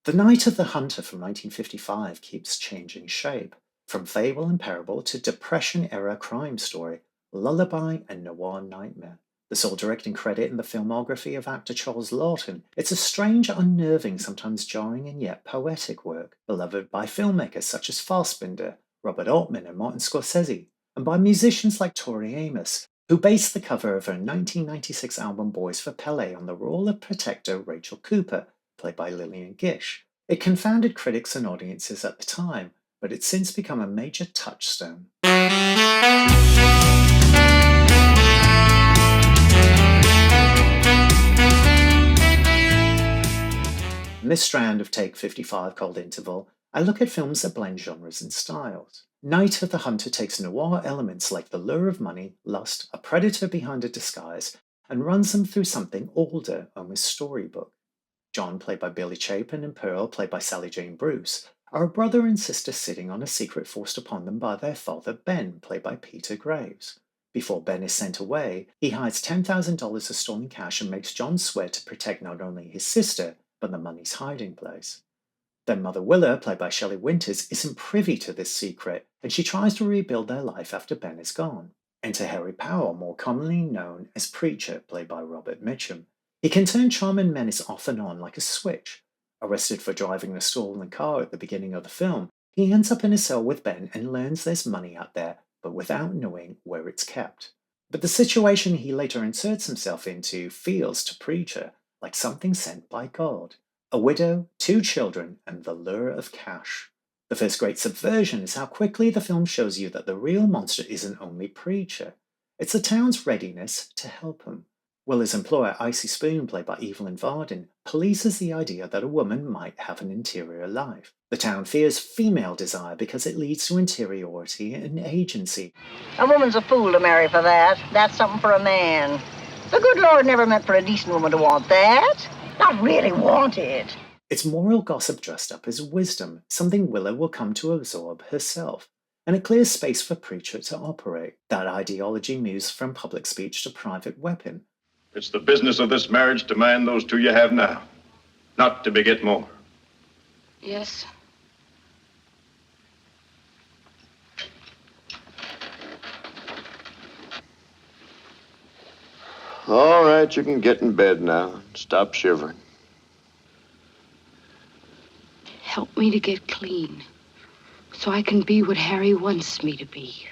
The Night of the Hunter from 1955 keeps changing shape, from fable and parable to Depression-era crime story, lullaby and noir nightmare. The sole directing credit in the filmography of actor Charles Laughton, it's a strange, unnerving, sometimes jarring and yet poetic work, beloved by filmmakers such as Fassbinder, Robert Altman and Martin Scorsese, and by musicians like Tori Amos, who based the cover of her 1996 album Boys for Pele on the role of protector Rachel Cooper, played by Lillian Gish. It confounded critics and audiences at the time, but it's since become a major touchstone. In this strand of Take 55 called Interval, I look at films that blend genres and styles. Night of the Hunter takes noir elements like the lure of money, lust, a predator behind a disguise, and runs them through something older, almost storybook. John, played by Billy Chapin, and Pearl, played by Sally Jane Bruce, are a brother and sister sitting on a secret forced upon them by their father Ben, played by Peter Graves. Before Ben is sent away, he hides $10,000 of stolen cash and makes John swear to protect not only his sister, but the money's hiding place. Their mother Willa, played by Shelley Winters, isn't privy to this secret, and she tries to rebuild their life after Ben is gone. Enter Harry Powell, more commonly known as Preacher, played by Robert Mitchum. He can turn charm and menace off and on like a switch. Arrested for driving a stolen car at the beginning of the film, he ends up in a cell with Ben and learns there's money out there, but without knowing where it's kept. But the situation he later inserts himself into feels to Preacher like something sent by God. A widow, 2 children, and the lure of cash. The first great subversion is how quickly the film shows you that the real monster isn't only Preacher. It's the town's readiness to help him. Willa's employer, Icy Spoon, played by Evelyn Varden, polices the idea that a woman might have an interior life. The town fears female desire because it leads to interiority and agency. A woman's a fool to marry for that. That's something for a man. The good Lord never meant for a decent woman to want that. Not really want it. It's moral gossip dressed up as wisdom, something Willa will come to absorb herself. And it clears space for Preacher to operate. That ideology moves from public speech to private weapon. It's the business of this marriage to man those 2 you have now, not to beget more. Yes. All right, you can get in bed now. Stop shivering. Help me to get clean, so I can be what Harry wants me to be.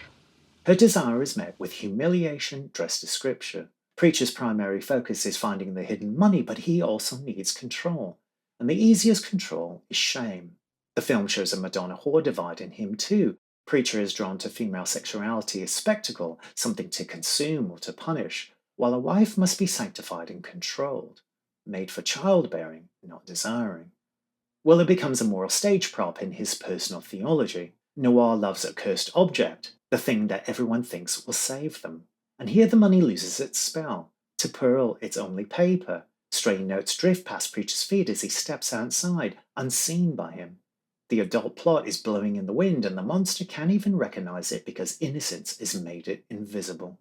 Her desire is met with humiliation dressed as scripture. Preacher's primary focus is finding the hidden money, but he also needs control. And the easiest control is shame. The film shows a Madonna-whore divide in him too. Preacher is drawn to female sexuality as spectacle, something to consume or to punish, while a wife must be sanctified and controlled, made for childbearing, not desiring. Willa becomes a moral stage prop in his personal theology. Noir loves a cursed object, the thing that everyone thinks will save them. And here the money loses its spell. To Pearl, it's only paper. Stray notes drift past Preacher's feet as he steps outside, unseen by him. The adult plot is blowing in the wind, and the monster can't even recognize it because innocence has made it invisible.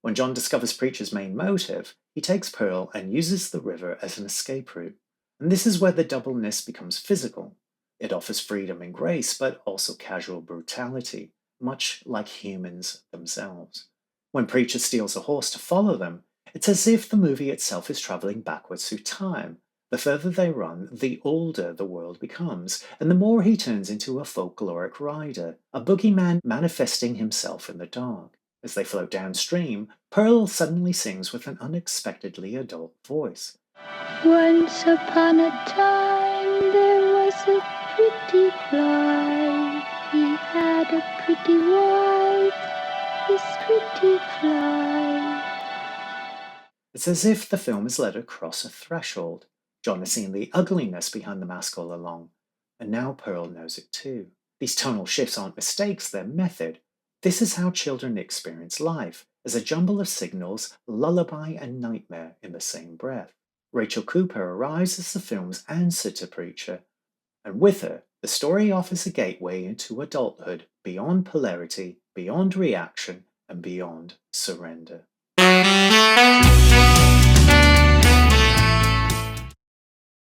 When John discovers Preacher's main motive, he takes Pearl and uses the river as an escape route. And this is where the doubleness becomes physical. It offers freedom and grace, but also casual brutality, much like humans themselves. When Preacher steals a horse to follow them, it's as if the movie itself is travelling backwards through time. The further they run, the older the world becomes, and the more he turns into a folkloric rider, a boogeyman manifesting himself in the dark. As they float downstream, Pearl suddenly sings with an unexpectedly adult voice. Once upon a time there was a pretty fly. He had a pretty wife, this pretty fly. It's as if the film is let her cross a threshold. John has seen the ugliness behind the mask all along, and now Pearl knows it too. These tonal shifts aren't mistakes, they're method. This is how children experience life, as a jumble of signals, lullaby and nightmare in the same breath. Rachel Cooper arrives as the film's answer to Preacher, and with her, the story offers a gateway into adulthood, beyond polarity, beyond reaction, and beyond surrender.